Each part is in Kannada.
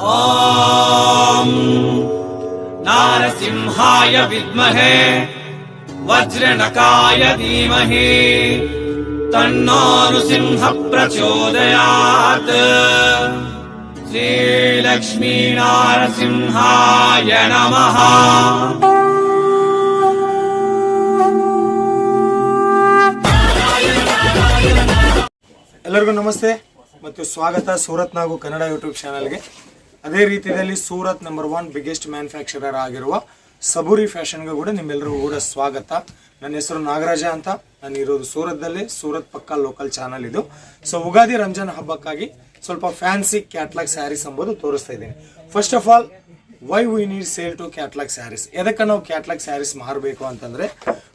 ಓಂ ನಾರಸಿಂಹಾಯ ವಿದ್ಮಹೇ ವಜ್ರನಕಾಯ ಧೀಮಹಿ ತನ್ನೋ ನೃಸಿಂಹ ಪ್ರಚೋದಯಾತ್. ಶ್ರೀ ಲಕ್ಷ್ಮೀ ನಾರಸಿಂಹಾಯ ನಮಃ. ಎಲ್ಲರಿಗೂ ನಮಸ್ತೆ ಮತ್ತು ಸ್ವಾಗತ ಸೂರತ್ ನಾವು ಕನ್ನಡ ಯೂಟ್ಯೂಬ್ ಚಾನಲ್ಗೆ. ಅದೇ ರೀತಿಯಲ್ಲಿ ಸೂರತ್ ನಂಬರ್ 1 ಬಿಗ್ಗೆಸ್ಟ್ ಮ್ಯಾನುಫ್ಯಾಕ್ಚರರ್ ಆಗಿರುವ ಸಬೂರಿ ಫ್ಯಾಷನ್ಗೆ ಕೂಡ ನಿಮ್ಮೆಲ್ಲರಿಗೂ ಕೂಡ ಸ್ವಾಗತ. ನನ್ನ ಹೆಸರು ನಾಗರಾಜ ಅಂತ. ನಾನು ಇರೋದು ಸೂರತ್ದಲ್ಲಿ, ಸೂರತ್ ಪಕ್ಕ ಲೋಕಲ್ ಚಾನಲ್ ಇದು. ಸೊ ಉಗಾದಿ ರಂಜಾನ್ ಹಬ್ಬಕ್ಕಾಗಿ ಸ್ವಲ್ಪ ಫ್ಯಾನ್ಸಿ ಕ್ಯಾಟ್ಲಾಗ್ ಸ್ಯಾರೀಸ್ ಎಂಬುದು ತೋರಿಸ್ತಾ ಇದ್ದೀನಿ. First of all, why we need sale to catalogue sarees. ಎದಕ್ಕೆ ನಾವು ಕ್ಯಾಟ್ಲಾಗ್ ಸ್ಯಾರೀಸ್ ಮಾರಬೇಕು ಅಂತಂದರೆ,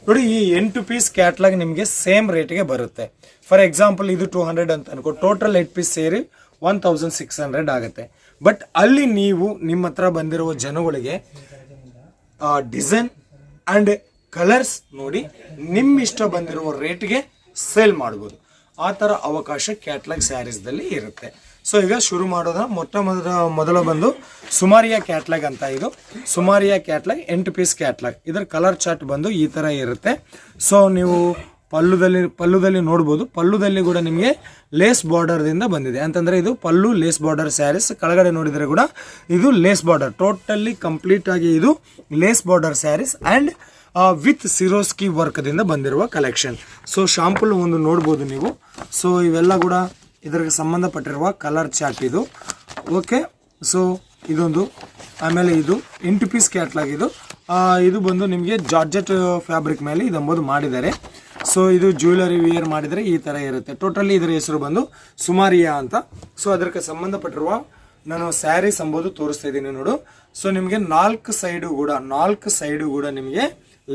ನೋಡಿ, ಈ 8 ಪೀಸ್ ಕ್ಯಾಟ್ಲಾಗ್ ನಿಮಗೆ ಸೇಮ್ ರೇಟ್ಗೆ ಬರುತ್ತೆ. ಫಾರ್ ಎಕ್ಸಾಂಪಲ್ ಇದು 200 ಅಂತ ಅನ್ಕೋ, ಟೋಟಲ್ 8 ಪೀಸ್ ಸೇರಿ 1600 ಆಗುತ್ತೆ. ಬಟ್ ಅಲ್ಲಿ ನೀವು ನಿಮ್ಮ ಹತ್ರ ಬಂದಿರುವ ಜನಗಳಿಗೆ ಡಿಸೈನ್ ಆ್ಯಂಡ್ ಕಲರ್ಸ್ ನೋಡಿ ನಿಮ್ಮ ಇಷ್ಟ ಬಂದಿರುವ ರೇಟ್ಗೆ ಸೇಲ್ ಮಾಡ್ಬೋದು. ಆ ಥರ ಅವಕಾಶ ಕ್ಯಾಟ್ಲಾಗ್ ಸ್ಯಾರೀಸ್ದಲ್ಲಿ ಇರುತ್ತೆ. ಸೊ ಈಗ ಶುರು ಮಾಡೋದ ಮೊದಲ ಬಂದು ಸುಮಾರಿಯಾ ಕ್ಯಾಟ್ಲಾಗ್ ಅಂತ. ಇದು ಸುಮಾರಿಯಾ ಕ್ಯಾಟ್ಲಾಗ್ 8 ಪೀಸ್ ಕ್ಯಾಟ್ಲಾಗ್. ಇದರ ಕಲರ್ ಚಾರ್ಟ್ ಬಂದು ಈ ಥರ ಇರುತ್ತೆ. ಸೊ ನೀವು ಪಲ್ಲುದಲ್ಲಿ ನೋಡ್ಬೋದು. ಪಲ್ಲುದಲ್ಲಿ ಕೂಡ ನಿಮಗೆ ಲೇಸ್ ಬಾರ್ಡರ್ದಿಂದ ಬಂದಿದೆ. ಅಂತಂದರೆ ಇದು ಪಲ್ಲು ಲೇಸ್ ಬಾರ್ಡರ್ ಸ್ಯಾರೀಸ್. ಕೆಳಗಡೆ ನೋಡಿದರೆ ಕೂಡ ಇದು ಲೇಸ್ ಬಾರ್ಡರ್, ಟೋಟಲಿ ಕಂಪ್ಲೀಟ್ ಆಗಿ ಇದು lace border sarees and with Swarovski ವರ್ಕ್ದಿಂದ ಬಂದಿರುವ ಕಲೆಕ್ಷನ್. ಸೊ ಶಾಂಪಲ್ ಒಂದು ನೋಡ್ಬೋದು ನೀವು. ಸೊ ಇವೆಲ್ಲ ಕೂಡ ಇದಕ್ಕೆ ಸಂಬಂಧಪಟ್ಟಿರುವ ಕಲರ್ ಚಾರ್ಟ್ ಇದು. ಓಕೆ, ಸೊ ಇದೊಂದು. ಆಮೇಲೆ ಇದು 8 ಪೀಸ್ ಕ್ಯಾಟ್ಲಾಗ್. ಇದು ಬಂದು ನಿಮಗೆ ಜಾರ್ಜೆಟ್ ಫ್ಯಾಬ್ರಿಕ್ ಮೇಲೆ ಇದೆಂಬುದು ಮಾಡಿದ್ದಾರೆ. ಸೊ ಇದು ಜ್ಯುವೆಲರಿ ವಿಯರ್ ಮಾಡಿದರೆ ಈ ಥರ ಇರುತ್ತೆ. ಟೋಟಲಿ ಇದರ ಹೆಸರು ಬಂದು ಸುಮಾರಿಯಾ ಅಂತ. ಸೊ ಅದಕ್ಕೆ ಸಂಬಂಧಪಟ್ಟಿರುವ ನಾನು ಸ್ಯಾರೀಸ್ ಎಂಬುದು ತೋರಿಸ್ತಾ ಇದ್ದೀನಿ ನೋಡು. ಸೊ ನಿಮಗೆ 4 ಸೈಡು ಕೂಡ ನಿಮಗೆ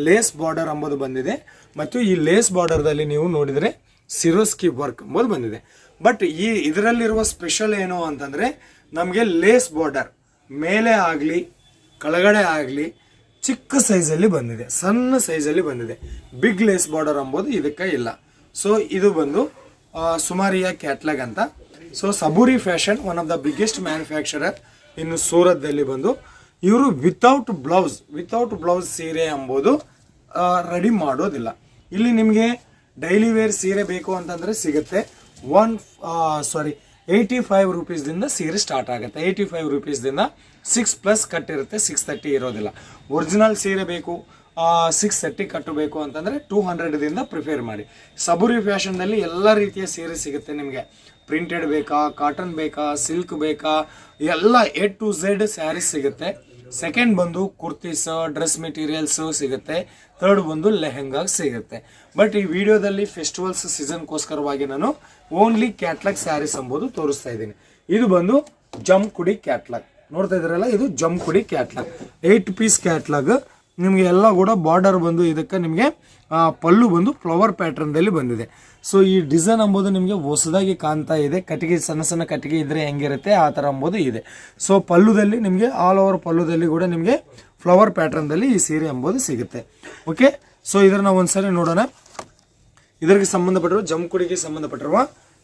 ಲೇಸ್ ಬಾರ್ಡರ್ ಎಂಬುದು ಬಂದಿದೆ. ಮತ್ತು ಈ ಲೇಸ್ ಬಾರ್ಡರ್ದಲ್ಲಿ ನೀವು ನೋಡಿದರೆ ಸಿರೋಸ್ಕಿ ವರ್ಕ್ ಎಂಬುದು ಬಂದಿದೆ. ಬಟ್ ಇದರಲ್ಲಿರುವ ಸ್ಪೆಷಲ್ ಏನು ಅಂತಂದರೆ, ನಮಗೆ ಲೇಸ್ ಬಾರ್ಡರ್ ಮೇಲೆ ಆಗಲಿ ಕೆಳಗಡೆ ಆಗಲಿ ಚಿಕ್ಕ ಸೈಜಲ್ಲಿ ಬಂದಿದೆ, ಸಣ್ಣ ಸೈಜಲ್ಲಿ ಬಂದಿದೆ. ಬಿಗ್ ಲೇಸ್ ಬಾರ್ಡರ್ ಎಂಬುದು ಇದಕ್ಕೆ ಇಲ್ಲ. ಸೊ ಇದು ಬಂದು ಸುಮಾರಿಯಾ ಕ್ಯಾಟ್ಲಾಗ್ ಅಂತ. So Saburi fashion, one of the biggest manufacturer ಇನ್ನು ಸೂರತ್ದಲ್ಲಿ ಬಂದು ಇವರು ವಿತೌಟ್ ಬ್ಲೌಸ್ ಸೀರೆ ಎಂಬುದು ರೆಡಿ ಮಾಡೋದಿಲ್ಲ. ಇಲ್ಲಿ ನಿಮಗೆ ಡೈಲಿ ವೇರ್ ಸೀರೆ ಬೇಕು ಅಂತಂದರೆ ಸಿಗುತ್ತೆ. 85 ರುಪೀಸ್ದಿಂದ ಸೀರೆ ಸ್ಟಾರ್ಟ್ ಆಗುತ್ತೆ. 85 ರುಪೀಸ್ದಿಂದ 6+ ಕಟ್ ಇರುತ್ತೆ, 630 ಇರೋದಿಲ್ಲ. ಒರಿಜಿನಲ್ ಸೀರೆ ಬೇಕು 630 ಕಟ್ಟಬೇಕು ಅಂತಂದರೆ 200ದಿಂದ ಪ್ರಿಫೇರ್ ಮಾಡಿ. ಸಬೂರಿ ಫ್ಯಾಷನ್ನಲ್ಲಿ ಎಲ್ಲ ರೀತಿಯ ಸೀರೆ ಸಿಗುತ್ತೆ ನಿಮಗೆ. ಪ್ರಿಂಟೆಡ್ ಬೇಕಾ, ಕಾಟನ್ ಬೇಕಾ, ಸಿಲ್ಕ್ ಬೇಕಾ, ಎಲ್ಲ A to Z ಸ್ಯಾರೀಸ್ ಸಿಗುತ್ತೆ. ಸೆಕೆಂಡ್ ಬಂದು ಕುರ್ತೀಸ್, ಡ್ರೆಸ್ ಮೆಟೀರಿಯಲ್ಸ್ ಸಿಗುತ್ತೆ. ಥರ್ಡ್ ಬಂದು ಲೆಹೆಂಗಾ ಸಿಗುತ್ತೆ. ಬಟ್ ಈ ವಿಡಿಯೋದಲ್ಲಿ ಫೆಸ್ಟಿವಲ್ಸ್ ಸೀಸನ್ಗೋಸ್ಕರವಾಗಿ ನಾನು ಓನ್ಲಿ ಕ್ಯಾಟ್ಲಾಗ್ ಸ್ಯಾರೀಸ್ ಎಂಬುದು ತೋರಿಸ್ತಾ ಇದ್ದೀನಿ. ಇದು ಬಂದು ಜಮ್ಕುಡಿ ಕ್ಯಾಟ್ಲಾಗ್ ನೋಡ್ತಾ ಇದ್ದೀರಲ್ಲ, ಇದು ಜಮ್ಕುಡಿ ಕ್ಯಾಟ್ಲಾಗ್ 8 ಪೀಸ್ ಕ್ಯಾಟ್ಲಾಗ್. ನಿಮಗೆ ಎಲ್ಲ ಕೂಡ ಬಾರ್ಡರ್ ಬಂದು ಇದಕ್ಕೆ ನಿಮಗೆ ಪಲ್ಲು ಬಂದು ಫ್ಲವರ್ ಪ್ಯಾಟ್ರನ್ದಲ್ಲಿ ಬಂದಿದೆ. ಸೊ ಈ ಡಿಸೈನ್ ಎಂಬುದು ನಿಮಗೆ ಹೊಸದಾಗಿ ಕಾಣ್ತಾ ಇದೆ. ಕಟ್ಟಿಗೆ ಸಣ್ಣ ಕಟ್ಟಿಗೆ ಇದ್ರೆ ಹೆಂಗಿರುತ್ತೆ ಆ ಥರ ಎಂಬುದು ಇದೆ. ಸೊ ಪಲ್ಲುದಲ್ಲಿ ನಿಮಗೆ ಆಲ್ ಓವರ್ ಪಲ್ಲುದಲ್ಲಿ ಕೂಡ ನಿಮಗೆ ಫ್ಲವರ್ ಪ್ಯಾಟ್ರನ್ದಲ್ಲಿ ಈ ಸೀರೆ ಎಂಬುದು ಸಿಗುತ್ತೆ. ಓಕೆ, ಸೊ ಇದನ್ನು ಒಂದ್ಸರಿ ನೋಡೋಣ. ಇದಕ್ಕೆ ಸಂಬಂಧಪಟ್ಟಿರುವ ಜಮ್ಕುಡಿಗೆ ಸಂಬಂಧಪಟ್ಟಿರುವ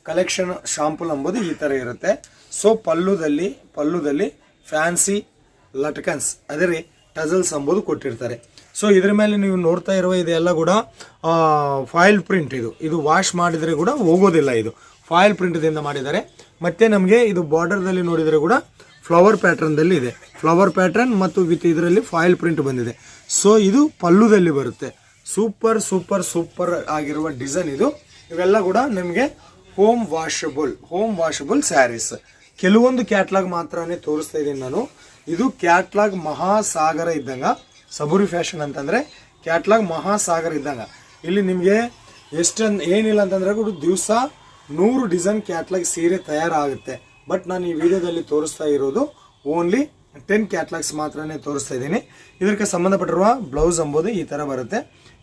ಕಲೆಕ್ಷನ್ ಶಾಂಪಲ್ ಎಂಬುದು ಈ ಥರ ಇರುತ್ತೆ. ಸೊ ಪಲ್ಲುದಲ್ಲಿ ಫ್ಯಾನ್ಸಿ ಲಟ್ಕನ್ಸ್, ಅದೇ ರೀ ಟಜಲ್ಸ್ ಎಂಬುದು ಕೊಟ್ಟಿರ್ತಾರೆ. ಸೊ ಇದ್ರ ಮೇಲೆ ನೀವು ನೋಡ್ತಾ ಇರುವ ಇದೆಲ್ಲ ಕೂಡ ಫಾಯಿಲ್ ಪ್ರಿಂಟ್. ಇದು ವಾಶ್ ಮಾಡಿದರೆ ಕೂಡ ಹೋಗೋದಿಲ್ಲ. ಇದು ಫಾಯಿಲ್ ಪ್ರಿಂಟ್ದಿಂದ ಮಾಡಿದ್ದಾರೆ. ಮತ್ತು ನಮಗೆ ಇದು ಬಾರ್ಡರ್ದಲ್ಲಿ ನೋಡಿದರೆ ಕೂಡ ಫ್ಲವರ್ ಪ್ಯಾಟ್ರನ್ದಲ್ಲಿ ಇದೆ. ಫ್ಲವರ್ ಪ್ಯಾಟ್ರನ್ ಮತ್ತು ವಿತ್ ಇದರಲ್ಲಿ ಫಾಯಿಲ್ ಪ್ರಿಂಟ್ ಬಂದಿದೆ. ಸೊ ಇದು ಪಲ್ಲುದಲ್ಲಿ ಬರುತ್ತೆ. ಸೂಪರ್ ಆಗಿರುವ ಡಿಸೈನ್ ಇದು. ಇವೆಲ್ಲ ಕೂಡ ನಿಮಗೆ ಹೋಮ್ ವಾಷಬಲ್ ಸ್ಯಾರೀಸ್. ಕೆಲವೊಂದು ಕ್ಯಾಟ್ಲಾಗ್ ಮಾತ್ರನೇ ತೋರಿಸ್ತಾ ಇದ್ದೀನಿ ನಾನು. ಇದು ಕ್ಯಾಟ್ಲಾಗ್ ಮಹಾಸಾಗರ ಇದ್ದಂಗ. ಸಬೂರಿ ಫ್ಯಾಷನ್ ಅಂತಂದರೆ ಕ್ಯಾಟ್ಲಾಗ್ ಮಹಾಸಾಗರ ಇದ್ದಂಗ. ಇಲ್ಲಿ ನಿಮಗೆ ಏನಿಲ್ಲ ಅಂತಂದರೆ ಕೂಡ ದಿವಸ 100 ಡಿಸೈನ್ ಕ್ಯಾಟ್ಲಾಗ್ ಸೀರೆ ತಯಾರಾಗುತ್ತೆ. ಬಟ್ ನಾನು ಈ ವಿಡಿಯೋದಲ್ಲಿ ತೋರಿಸ್ತಾ ಇರೋದು ಓನ್ಲಿ 10 ಕ್ಯಾಟ್ಲಾಗ್ಸ್ ಮಾತ್ರನೇ ತೋರಿಸ್ತಾ ಇದ್ದೀನಿ. ಇದಕ್ಕೆ ಸಂಬಂಧಪಟ್ಟಿರುವ ಬ್ಲೌಸ್ ಎಂಬುದು ಈ ಥರ ಬರುತ್ತೆ.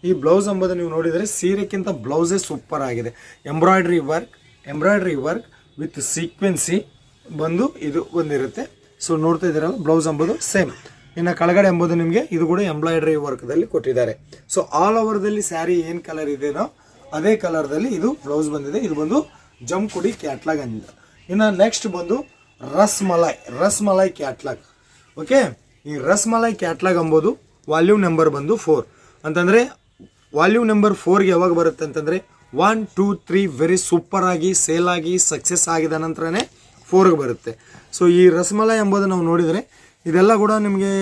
ಈ ಬ್ಲೌಸ್ ಎಂಬುದು ನೀವು ನೋಡಿದರೆ ಸೀರೆಕ್ಕಿಂತ ಬ್ಲೌಸೇ ಸೂಪರ್ ಆಗಿದೆ. ಎಂಬ್ರಾಯ್ಡ್ರಿ ವರ್ಕ್ ವಿತ್ ಸೀಕ್ವೆನ್ಸಿ ಬಂದು ಇದು ಬಂದಿರುತ್ತೆ. ಸೊ ನೋಡ್ತಾ ಇದ್ದೀರಲ್ಲ, ಬ್ಲೌಸ್ ಎಂಬುದು ಸೇಮ್. ಇನ್ನು ಕೆಳಗಡೆ ಎಂಬುದು ನಿಮಗೆ ಇದು ಕೂಡ ಎಂಬ್ರಾಯ್ಡ್ರಿ ವರ್ಕ್ದಲ್ಲಿ ಕೊಟ್ಟಿದ್ದಾರೆ. ಸೊ ಆಲ್ ಓವರ್ದಲ್ಲಿ ಸ್ಯಾರಿ ಏನು ಕಲರ್ ಇದೆಯೋ ಅದೇ ಕಲರ್ದಲ್ಲಿ ಇದು ಬ್ಲೌಸ್ ಬಂದಿದೆ. ಇದು ಬಂದು ಜಮ್ಕುಡಿ ಕ್ಯಾಟ್ಲಾಗ್ ಅಂತ. ಇನ್ನು ನೆಕ್ಸ್ಟ್ ಬಂದು ರಸ್ಮಲೈ ಕ್ಯಾಟ್ಲಾಗ್. ಓಕೆ, ಈ ರಸ್ಮಲೈ ಕ್ಯಾಟ್ಲಾಗ್ ಎಂಬುದು ವಾಲ್ಯೂಮ್ ನಂಬರ್ ಬಂದು 4 ಅಂತಂದರೆ ವಾಲ್ಯೂಮ್ ನಂಬರ್ 4ಗೆ ಯಾವಾಗ ಬರುತ್ತೆ ಅಂತಂದರೆ 1, 2, 3 ವೆರಿ ಸೂಪರ್ ಆಗಿ ಸೇಲ್ ಆಗಿ ಸಕ್ಸಸ್ ಆಗಿದ ನಂತರನೇ 4ಗೆ ಬರುತ್ತೆ. ಸೊ ಈ ರಸ್ಮಲೈ ಎಂಬುದು ನಾವು ನೋಡಿದರೆ ಇದೆಲ್ಲ ಕೂಡ ನಿಮಗೆ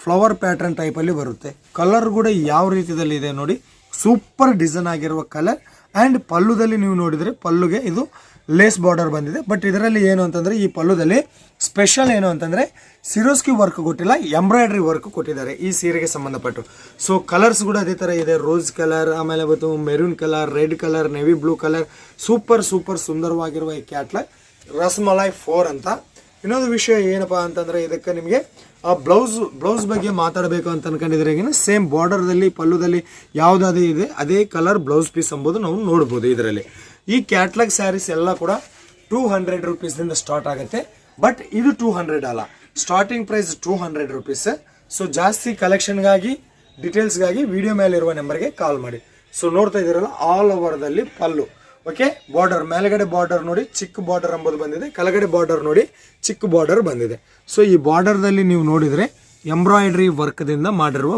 ಫ್ಲವರ್ ಪ್ಯಾಟರ್ನ್ ಟೈಪಲ್ಲಿ ಬರುತ್ತೆ. ಕಲರ್ ಕೂಡ ಯಾವ ರೀತಿಯಲ್ಲಿ ಇದೆ ನೋಡಿ, ಸೂಪರ್ ಡಿಸೈನ್ ಆಗಿರುವ ಕಲರ್. ಆ್ಯಂಡ್ ಪಲ್ಲುದಲ್ಲಿ ನೀವು ನೋಡಿದರೆ ಪಲ್ಲುಗೆ ಇದು ಲೇಸ್ ಬಾರ್ಡರ್ ಬಂದಿದೆ. ಬಟ್ ಇದರಲ್ಲಿ ಏನು ಅಂತಂದರೆ ಈ ಪಲ್ಲುದಲ್ಲಿ ಸ್ಪೆಷಲ್ ಏನು ಅಂತಂದರೆ ಸಿರೋಸ್ಕಿ ವರ್ಕ್ ಕೊಟ್ಟಿಲ್ಲ, ಎಂಬ್ರಾಯ್ಡ್ರಿ ವರ್ಕ್ ಕೊಟ್ಟಿದ್ದಾರೆ ಈ ಸೀರೆಗೆ ಸಂಬಂಧಪಟ್ಟು. ಸೊ ಕಲರ್ಸ್ ಕೂಡ ಅದೇ ಥರ ಇದೆ, ರೋಸ್ ಕಲರ್, ಆಮೇಲೆ ಬಂದು maroon colour, red colour, navy blue colour, super ಸುಂದರವಾಗಿರುವ ಈ ಕ್ಯಾಟ್ಲಾಗ್ ರಸ್ಮಲೈ 4 ಅಂತ. ಇನ್ನೊಂದು ವಿಷಯ ಏನಪ್ಪ ಅಂತಂದರೆ ಇದಕ್ಕೆ ನಿಮಗೆ ಆ ಬ್ಲೌಸ್ ಬಗ್ಗೆ ಮಾತಾಡಬೇಕು ಅಂತ ಅನ್ಕೊಂಡಿದ್ರೆ ಸೇಮ್ ಬಾರ್ಡರ್ದಲ್ಲಿ ಪಲ್ಲುದಲ್ಲಿ ಯಾವುದಾದೇ ಇದೆ ಅದೇ ಕಲರ್ ಬ್ಲೌಸ್ ಪೀಸ್ ಎಂಬುದು ನಾವು ನೋಡ್ಬೋದು ಇದರಲ್ಲಿ. ಈ ಕ್ಯಾಟ್ಲಾಗ್ ಸ್ಯಾರೀಸ್ ಎಲ್ಲ ಕೂಡ 200 ರುಪೀಸ್ದಿಂದ ಸ್ಟಾರ್ಟ್ ಆಗುತ್ತೆ. ಬಟ್ ಇದು 200 ಅಲ್ಲ, ಸ್ಟಾರ್ಟಿಂಗ್ ಪ್ರೈಸ್ 200 ರುಪೀಸ್. ಸೊ ಜಾಸ್ತಿ ಕಲೆಕ್ಷನ್ಗಾಗಿ ಡೀಟೇಲ್ಸ್ಗಾಗಿ ವಿಡಿಯೋ ಮೇಲೆ ಇರುವ ನಂಬರ್ಗೆ ಕಾಲ್ ಮಾಡಿ. ಸೊ ನೋಡ್ತಾ ಇದ್ದೀರಲ್ಲ ಆಲ್ ಓವರ್ದಲ್ಲಿ ಪಲ್ಲು. ಓಕೆ, ಬಾರ್ಡರ್ ಮೇಲ್ಗಡೆ ಬಾರ್ಡರ್ ನೋಡಿ ಚಿಕ್ಕ ಬಾರ್ಡರ್ ಎಂಬುದು ಬಂದಿದೆ, ಕೆಳಗಡೆ ಬಾರ್ಡರ್ ನೋಡಿ ಚಿಕ್ಕ ಬಾರ್ಡರ್ ಬಂದಿದೆ. ಸೊ ಈ ಬಾರ್ಡರ್ದಲ್ಲಿ ನೀವು ನೋಡಿದರೆ ಎಂಬ್ರಾಯ್ಡ್ರಿ ವರ್ಕ್ದಿಂದ ಮಾಡಿರುವ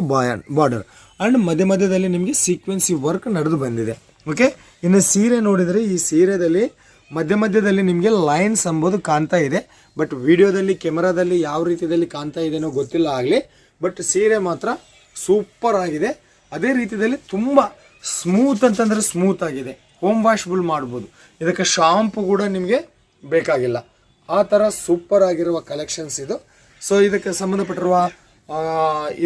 ಬಾರ್ಡರ್ ಆ್ಯಂಡ್ ಮಧ್ಯದಲ್ಲಿ ನಿಮಗೆ ಸೀಕ್ವೆನ್ಸಿ ವರ್ಕ್ ನಡೆದು ಬಂದಿದೆ. ಓಕೆ, ಇನ್ನು ಸೀರೆ ನೋಡಿದರೆ ಈ ಸೀರೆದಲ್ಲಿ ಮಧ್ಯದಲ್ಲಿ ನಿಮಗೆ ಲೈನ್ಸ್ ಎಂಬುದು ಕಾಣ್ತಾ ಇದೆ. ಬಟ್ ವಿಡಿಯೋದಲ್ಲಿ ಕೆಮೆರಾದಲ್ಲಿ ಯಾವ ರೀತಿಯಲ್ಲಿ ಕಾಣ್ತಾ ಇದೆನೋ ಗೊತ್ತಿಲ್ಲ ಆಗಲಿ, ಬಟ್ ಸೀರೆ ಮಾತ್ರ ಸೂಪರ್ ಆಗಿದೆ. ಅದೇ ರೀತಿಯಲ್ಲಿ ತುಂಬ ಸ್ಮೂತ್ ಅಂತಂದರೆ ಸ್ಮೂತ್ ಆಗಿದೆ, ಹೋಮ್ ವಾಶ್ಬಲ್ ಮಾಡ್ಬೋದು. ಇದಕ್ಕೆ ಶಾಂಪು ಕೂಡ ನಿಮಗೆ ಬೇಕಾಗಿಲ್ಲ, ಆ ಥರ ಸೂಪರ್ ಆಗಿರುವ ಕಲೆಕ್ಷನ್ಸ್ ಇದು. ಸೊ ಇದಕ್ಕೆ ಸಂಬಂಧಪಟ್ಟಿರುವ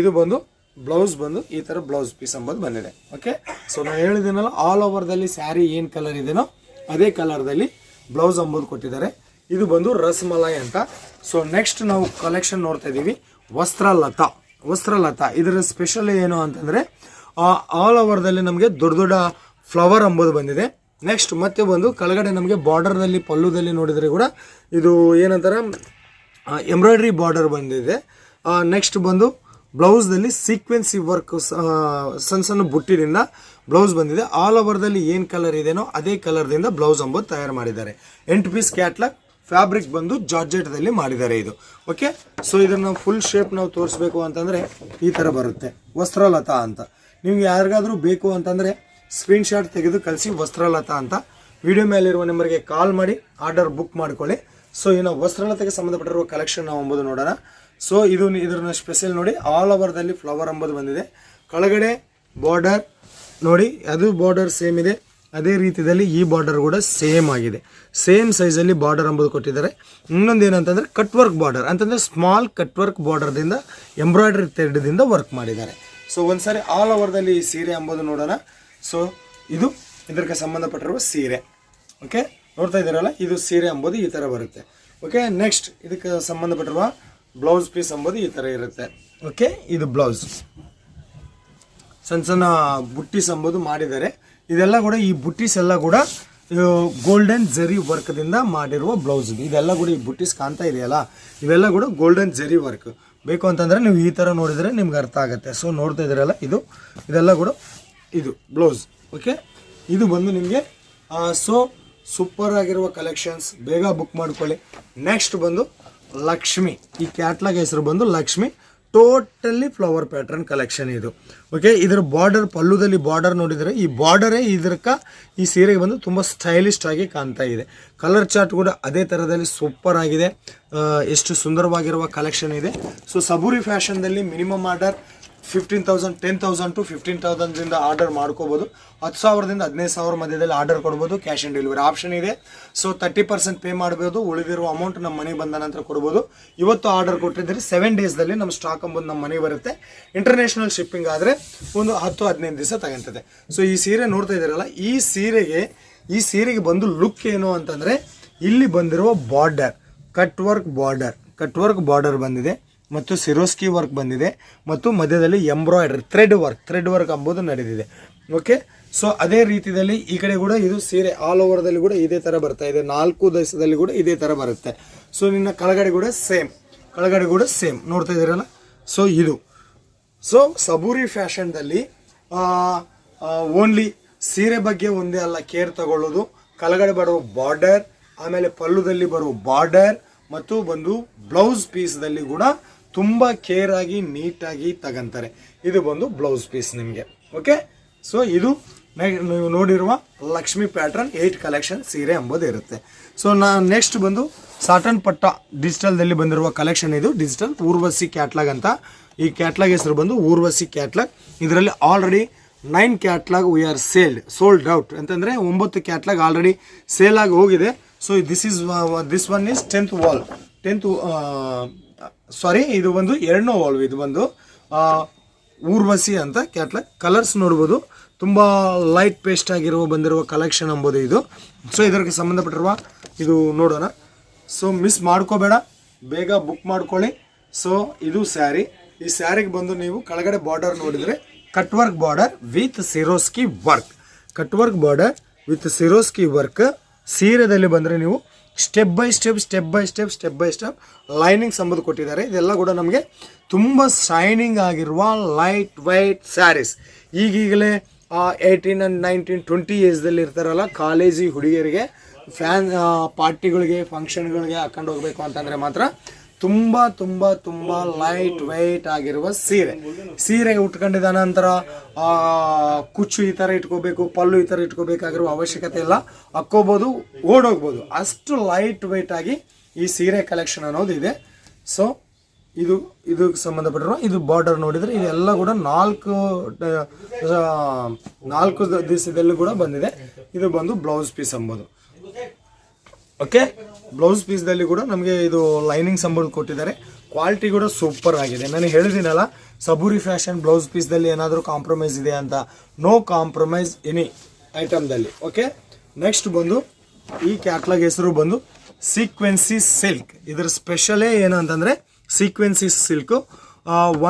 ಇದು ಬಂದು ಬ್ಲೌಸ್ ಬಂದು ಈ ಥರ ಬ್ಲೌಸ್ ಪೀಸ್ ಎಂಬುದು ಬಂದಿದೆ. ಓಕೆ, ಸೊ ನಾನು ಹೇಳಿದ್ದೀನಲ್ಲ ಆಲ್ ಓವರ್ದಲ್ಲಿ ಸ್ಯಾರಿ ಏನು ಕಲರ್ ಇದೆನೋ ಅದೇ ಕಲರ್ದಲ್ಲಿ ಬ್ಲೌಸ್ ಎಂಬುದು ಕೊಟ್ಟಿದ್ದಾರೆ. ಇದು ಬಂದು ರಸ್ಮಲೈ ಅಂತ. ಸೊ ನೆಕ್ಸ್ಟ್ ನಾವು ಕಲೆಕ್ಷನ್ ನೋಡ್ತಾ ಇದ್ದೀವಿ ವಸ್ತ್ರಲತಾ. ಇದರ ಸ್ಪೆಷಲ್ ಏನು ಅಂತಂದರೆ ಆಲ್ ಓವರ್ದಲ್ಲಿ ನಮಗೆ ದೊಡ್ಡ ಫ್ಲವರ್ ಎಂಬುದು ಬಂದಿದೆ. ನೆಕ್ಸ್ಟ್ ಮತ್ತೆ ಬಂದು ಕೆಳಗಡೆ ನಮಗೆ ಬಾರ್ಡರ್ದಲ್ಲಿ ಪಲ್ಲುದಲ್ಲಿ ನೋಡಿದರೆ ಕೂಡ ಇದು ಏನಂತಾರೆ ಎಂಬ್ರಾಯ್ಡ್ರಿ ಬಾರ್ಡರ್ ಬಂದಿದೆ. ನೆಕ್ಸ್ಟ್ ಬಂದು ಬ್ಲೌಸ್ದಲ್ಲಿ ಸೀಕ್ವೆನ್ಸಿ ವರ್ಕ್ ಸಣ್ಣ ಬುಟ್ಟಿನಿಂದ ಬ್ಲೌಸ್ ಬಂದಿದೆ. ಆಲ್ ಓವರ್ದಲ್ಲಿ ಏನು ಕಲರ್ ಇದೆನೋ ಅದೇ ಕಲರ್ದಿಂದ ಬ್ಲೌಸ್ ಎಂಬುದು ತಯಾರು ಮಾಡಿದ್ದಾರೆ. 8 ಪೀಸ್ ಕ್ಯಾಟ್ಲಾಗ್, ಫ್ಯಾಬ್ರಿಕ್ ಬಂದು ಜಾರ್ಜೆಟ್ದಲ್ಲಿ ಮಾಡಿದ್ದಾರೆ ಇದು. ಓಕೆ, ಸೊ ಇದನ್ನು ಫುಲ್ ಶೇಪ್ ನಾವು ತೋರಿಸ್ಬೇಕು ಅಂತಂದರೆ ಈ ಥರ ಬರುತ್ತೆ ವಸ್ತ್ರಲತಾ ಅಂತ. ನಿಮ್ಗೆ ಯಾರಿಗಾದರೂ ಬೇಕು ಅಂತಂದರೆ ಸ್ಕ್ರೀನ್ಶಾಟ್ ತೆಗೆದು ಕಳಿಸಿ ವಸ್ತ್ರಲತಾ ಅಂತ. ವಿಡಿಯೋ ಮೇಲಿರುವ ನಂಬರ್ಗೆ ಕಾಲ್ ಮಾಡಿ ಆರ್ಡರ್ ಬುಕ್ ಮಾಡ್ಕೊಳ್ಳಿ. ಸೊ ಇನ್ನು ವಸ್ತ್ರಲತೆಗೆ ಸಂಬಂಧಪಟ್ಟಿರುವ ಕಲೆಕ್ಷನ್ ನಾವು ಎಂಬುದು ನೋಡೋಣ. ಸೊ ಇದರ ಸ್ಪೆಷಲ್ ನೋಡಿ ಆಲ್ ಓವರ್ದಲ್ಲಿ ಫ್ಲವರ್ ಎಂಬುದು ಬಂದಿದೆ. ಕೆಳಗಡೆ ಬಾರ್ಡರ್ ನೋಡಿ ಅದು ಬಾರ್ಡರ್ ಸೇಮ್ ಇದೆ, ಅದೇ ರೀತಿಯಲ್ಲಿ ಈ ಬಾರ್ಡರ್ ಕೂಡ ಸೇಮ್ ಆಗಿದೆ. ಸೇಮ್ ಸೈಜಲ್ಲಿ ಬಾರ್ಡರ್ ಎಂಬುದು ಕೊಟ್ಟಿದ್ದಾರೆ. ಇನ್ನೊಂದು ಏನಂತಂದರೆ ಕಟ್ ವರ್ಕ್ ಬಾರ್ಡರ್ ಅಂತಂದರೆ ಸ್ಮಾಲ್ ಕಟ್ ವರ್ಕ್ ಬಾರ್ಡರ್ದಿಂದ ಎಂಬ್ರಾಯ್ಡ್ರಿ ಥ್ರೆಡ್ದಿಂದ ವರ್ಕ್ ಮಾಡಿದ್ದಾರೆ. ಸೊ ಒಂದ್ಸರಿ ಆಲ್ ಓವರ್ದಲ್ಲಿ ಈ ಸೀರೆ ಎಂಬುದು ನೋಡೋಣ. ಸೊ ಇದು ಇದಕ್ಕೆ ಸಂಬಂಧಪಟ್ಟಿರುವ ಸೀರೆ. ಓಕೆ, ನೋಡ್ತಾ ಇದ್ದೀರಲ್ಲ ಇದು ಸೀರೆ ಎಂಬುದು ಈ ಥರ ಬರುತ್ತೆ. ಓಕೆ, ನೆಕ್ಸ್ಟ್ ಇದಕ್ಕೆ ಸಂಬಂಧಪಟ್ಟಿರುವ ಬ್ಲೌಸ್ ಪೀಸ್ ಎಂಬುದು ಈ ಥರ ಇರುತ್ತೆ. ಓಕೆ, ಇದು ಬ್ಲೌಸ್ ಸಣ್ಣ ಬುಟ್ಟೀಸ್ ಎಂಬುದು ಮಾಡಿದ್ದಾರೆ. ಇದೆಲ್ಲ ಕೂಡ ಈ ಬುಟ್ಟೀಸ್ ಎಲ್ಲ ಕೂಡ ಗೋಲ್ಡನ್ ಜರಿ ವರ್ಕ್ದಿಂದ ಮಾಡಿರುವ ಬ್ಲೌಸ್. ಇದೆಲ್ಲ ಕೂಡ ಈ ಬುಟ್ಟೀಸ್ ಕಾಣ್ತಾ ಇದೆಯಲ್ಲ ಇವೆಲ್ಲ ಕೂಡ ಗೋಲ್ಡನ್ ಜರಿ ವರ್ಕ್. ಬೇಕು ಅಂತಂದರೆ ನೀವು ಈ ಥರ ನೋಡಿದರೆ ನಿಮ್ಗೆ ಅರ್ಥ ಆಗುತ್ತೆ. ಸೊ ನೋಡ್ತಾ ಇದ್ದೀರಲ್ಲ ಇದೆಲ್ಲ ಕೂಡ ಇದು ಬ್ಲೌಸ್. ಓಕೆ, ಇದು ಬಂದು ನಿಮಗೆ ಸೊ ಸೂಪರ್ ಆಗಿರುವ ಕಲೆಕ್ಷನ್ಸ್, ಬೇಗ ಬುಕ್ ಮಾಡ್ಕೊಳ್ಳಿ. ನೆಕ್ಸ್ಟ್ ಬಂದು ಲಕ್ಷ್ಮಿ. ಈ ಕ್ಯಾಟ್ಲಾಗ್ ಹೆಸರು ಬಂದು Lakshmi. Totally flower pattern collection ಇದು. ಓಕೆ, ಇದರ ಬಾರ್ಡರ್ ಪಲ್ಲುದಲ್ಲಿ ಬಾರ್ಡರ್ ನೋಡಿದರೆ ಈ ಬಾರ್ಡರೇ ಈ ಸೀರೆಗೆ ಬಂದು ತುಂಬ ಸ್ಟೈಲಿಸ್ಟ್ ಆಗಿ ಕಾಣ್ತಾ ಇದೆ. ಕಲರ್ ಚಾರ್ಟ್ ಕೂಡ ಅದೇ ಥರದಲ್ಲಿ ಸೂಪರ್ ಆಗಿದೆ. ಎಷ್ಟು ಸುಂದರವಾಗಿರುವ ಕಲೆಕ್ಷನ್ ಇದೆ. ಸೊ ಸಬೂರಿ ಫ್ಯಾಷನ್ದಲ್ಲಿ ಮಿನಿಮಮ್ ಆರ್ಡರ್ 15,000 10,000 to 15,000 ಆರ್ಡರ್ ಮಾಡ್ಕೋಬೋದು. 10,000ದಿಂದ 15,000 ಮಧ್ಯದಲ್ಲಿ ಆರ್ಡರ್ ಕೊಡ್ಬೋದು. ಕ್ಯಾಶ್ ಆನ್ ಡೆಲಿವರಿ ಆಪ್ಷನ್ ಇದೆ. ಸೊ 30% ಪೇ ಮಾಡ್ಬೋದು. ಉಳಿದಿರುವ ಅಮೌಂಟ್ ನಮ್ಮ ಮನೆಗೆ ಬಂದ ನಂತರ ಕೊಡ್ಬೋದು. ಇವತ್ತು ಆರ್ಡರ್ ಕೊಟ್ಟಿದ್ದರೆ 7 ಡೇಸ್ದಲ್ಲಿ ನಮ್ಮ ಸ್ಟಾಕ್ ಎಂಬುದು ನಮ್ಮ ಮನೆಗೆ ಬರುತ್ತೆ. ಇಂಟರ್ನ್ಯಾಷನಲ್ ಶಿಪ್ಪಿಂಗ್ ಆದರೆ ಒಂದು 10-15 ದಿವಸ ತಗೊಂತದೆ. ಸೊ ಈ ಸೀರೆ ನೋಡ್ತಾ ಇದ್ದೀರಲ್ಲ ಈ ಸೀರೆಗೆ ಬಂದು ಲುಕ್ ಏನು ಅಂತಂದರೆ ಇಲ್ಲಿ ಬಂದಿರುವ ಬಾರ್ಡರ್ ಕಟ್ ವರ್ಕ್ ಬಾರ್ಡರ್ ಬಂದಿದೆ ಮತ್ತು ಸಿರೋಸ್ಕಿ ವರ್ಕ್ ಬಂದಿದೆ ಮತ್ತು ಮಧ್ಯದಲ್ಲಿ ಎಂಬ್ರಾಯ್ಡ್ರಿ ಥ್ರೆಡ್ ವರ್ಕ್ ಎಂಬುದು ನಡೆದಿದೆ. ಓಕೆ, ಸೊ ಅದೇ ರೀತಿಯಲ್ಲಿ ಈ ಕಡೆ ಕೂಡ ಇದು ಸೀರೆ ಆಲ್ ಓವರ್ದಲ್ಲಿ ಕೂಡ ಇದೇ ಥರ ಬರ್ತಾ ಇದೆ. 4 ದಿವಸದಲ್ಲಿ ಕೂಡ ಇದೇ ಥರ ಬರುತ್ತೆ. ಸೊ ನಿನ್ನ ಕೆಳಗಡೆ ಕೂಡ ಸೇಮ್ ನೋಡ್ತಾ ಇದ್ದೀರಲ್ಲ. ಸೊ ಇದು ಸಬೂರಿ ಫ್ಯಾಷನ್ದಲ್ಲಿ ಓನ್ಲಿ ಸೀರೆ ಬಗ್ಗೆ ಒಂದೇ ಅಲ್ಲ ಕೇರ್ ತಗೊಳ್ಳೋದು. ಕೆಳಗಡೆ ಬರುವ ಬಾರ್ಡರ್, ಆಮೇಲೆ ಪಲ್ಲುದಲ್ಲಿ ಬರುವ ಬಾರ್ಡರ್ ಮತ್ತು ಬಂದು ಬ್ಲೌಸ್ ಪೀಸ್ದಲ್ಲಿ ಕೂಡ ತುಂಬ ಕೇರ್ ಆಗಿ ನೀಟಾಗಿ ತಗೊಂತಾರೆ. ಇದು ಬಂದು ಬ್ಲೌಸ್ ಪೀಸ್ ನಿಮಗೆ. ಓಕೆ, ಸೊ ಇದು ನೀವು ನೋಡಿರುವ ಲಕ್ಷ್ಮಿ ಪ್ಯಾಟರ್ನ್ 8 ಕಲೆಕ್ಷನ್ ಸೀರೆ ಎಂಬುದು ಇರುತ್ತೆ. ಸೊ ನೆಕ್ಸ್ಟ್ ಬಂದು ಸಾಟನ್ ಪಟ್ಟ ಡಿಜಿಟಲ್ದಲ್ಲಿ ಬಂದಿರುವ ಕಲೆಕ್ಷನ್. ಇದು ಡಿಜಿಟಲ್ ಊರ್ವಶಿ ಕ್ಯಾಟ್ಲಾಗ್ ಅಂತ. ಈ ಕ್ಯಾಟ್ಲಾಗ್ ಹೆಸರು ಬಂದು ಊರ್ವಶಿ ಕ್ಯಾಟ್ಲಾಗ್. ಇದರಲ್ಲಿ already 9 catalogue we are sold out ಅಂತಂದರೆ 9 ಕ್ಯಾಟ್ಲಾಗ್ ಆಲ್ರೆಡಿ ಸೇಲ್ ಆಗಿ ಹೋಗಿದೆ. So this one is 10th wall. ಇದು ಒಂದು 2ನೇ ವಾಲ್. ಇದು ಬಂದು ಊರ್ವಶಿ ಅಂತ ಕ್ಯಾಟ್ಲಾಗ್. ಕಲರ್ಸ್ ನೋಡ್ಬೋದು, ತುಂಬ ಲೈಟ್ ಪೇಸ್ಟ್ ಆಗಿರುವ ಬಂದಿರುವ ಕಲೆಕ್ಷನ್ ಎಂಬುದು ಇದು. ಸೊ ಇದಕ್ಕೆ ಸಂಬಂಧಪಟ್ಟಿರುವ ಇದು ನೋಡೋಣ. ಸೊ ಮಿಸ್ ಮಾಡ್ಕೋಬೇಡ, ಬೇಗ ಬುಕ್ ಮಾಡ್ಕೊಳ್ಳಿ. ಸೊ ಇದು ಸ್ಯಾರಿ. ಈ ಸ್ಯಾರಿಗೆ ಬಂದು ನೀವು ಕೆಳಗಡೆ ಬಾರ್ಡರ್ ನೋಡಿದರೆ cut work border with Swarovski work. Cut work border with Swarovski work. ಸೀರೆದಲ್ಲಿ ಬಂದರೆ ನೀವು ಸ್ಟೆಪ್ ಬೈ ಸ್ಟೆಪ್ ಲೈನಿಂಗ್ಸ್ ಎಂಬುದು ಕೊಟ್ಟಿದ್ದಾರೆ. ಇದೆಲ್ಲ ಕೂಡ ನಮಗೆ ತುಂಬ ಶೈನಿಂಗ್ ಆಗಿರುವ ಲೈಟ್ ವೈಟ್ ಸ್ಯಾರೀಸ್. ಈಗೀಗಲೇ 18 and 19, 20 ಏಜ್ದಲ್ಲಿ ಇರ್ತಾರಲ್ಲ ಕಾಲೇಜಿ ಹುಡುಗಿಯರಿಗೆ ಪಾರ್ಟಿಗಳಿಗೆ ಫಂಕ್ಷನ್ಗಳಿಗೆ ಹಾಕೊಂಡು ಹೋಗ್ಬೇಕು ಅಂತಂದರೆ ಮಾತ್ರ ತುಂಬ ತುಂಬ ತುಂಬ ಲೈಟ್ ವೈಟ್ ಆಗಿರುವ ಸೀರೆಗೆ ಉಟ್ಕೊಂಡಿದ ನಂತರ ಕುಚ್ಚು ಈ ಥರ ಇಟ್ಕೋಬೇಕು, ಪಲ್ಲು ಈ ಥರ ಇಟ್ಕೋಬೇಕಾಗಿರುವ ಅವಶ್ಯಕತೆ ಇಲ್ಲ. ಹಾಕ್ಕೋಬೋದು, ಓಡೋಗ್ಬೋದು. ಅಷ್ಟು ಲೈಟ್ ವೈಟ್ ಆಗಿ ಈ ಸೀರೆ ಕಲೆಕ್ಷನ್ ಅನ್ನೋದು ಇದೆ. ಸೊ ಇದು ಸಂಬಂಧಪಟ್ಟಿರುವ ಇದು ಬಾರ್ಡರ್ ನೋಡಿದರೆ ಇದೆಲ್ಲ ಕೂಡ 4 ದಿವಸದಲ್ಲೂ ಕೂಡ ಬಂದಿದೆ. ಇದು ಬಂದು ಬ್ಲೌಸ್ ಪೀಸ್ ಎಂಬುದು. ಓಕೆ, ಬ್ಲೌಸ್ ಪೀಸ್ದಲ್ಲಿ ಕೂಡ ನಮಗೆ ಇದು ಲೈನಿಂಗ್ಸ್ ಎಂಬುದು ಕೊಟ್ಟಿದ್ದಾರೆ. ಕ್ವಾಲಿಟಿ ಕೂಡ ಸೂಪರ್ ಆಗಿದೆ. ನಾನು ಹೇಳಿದ್ದೀನಲ್ಲ, ಸಬೂರಿ ಫ್ಯಾಷನ್ ಬ್ಲೌಸ್ ಪೀಸ್ದಲ್ಲಿ ಏನಾದರೂ ಕಾಂಪ್ರಮೈಸ್ ಇದೆ ಅಂತ. ನೋ ಕಾಂಪ್ರಮೈಸ್ ಎನಿ ಐಟಮ್ದಲ್ಲಿ. ಓಕೆ, ನೆಕ್ಸ್ಟ್ ಬಂದು ಈ ಕ್ಯಾಟ್ಲಾಗ್ ಹೆಸರು ಬಂದು ಸೀಕ್ವೆನ್ಸಿ ಸಿಲ್ಕ್. ಇದರ ಸ್ಪೆಷಲೇ ಏನು ಅಂತಂದರೆ ಸೀಕ್ವೆನ್ಸಿ ಸಿಲ್ಕು.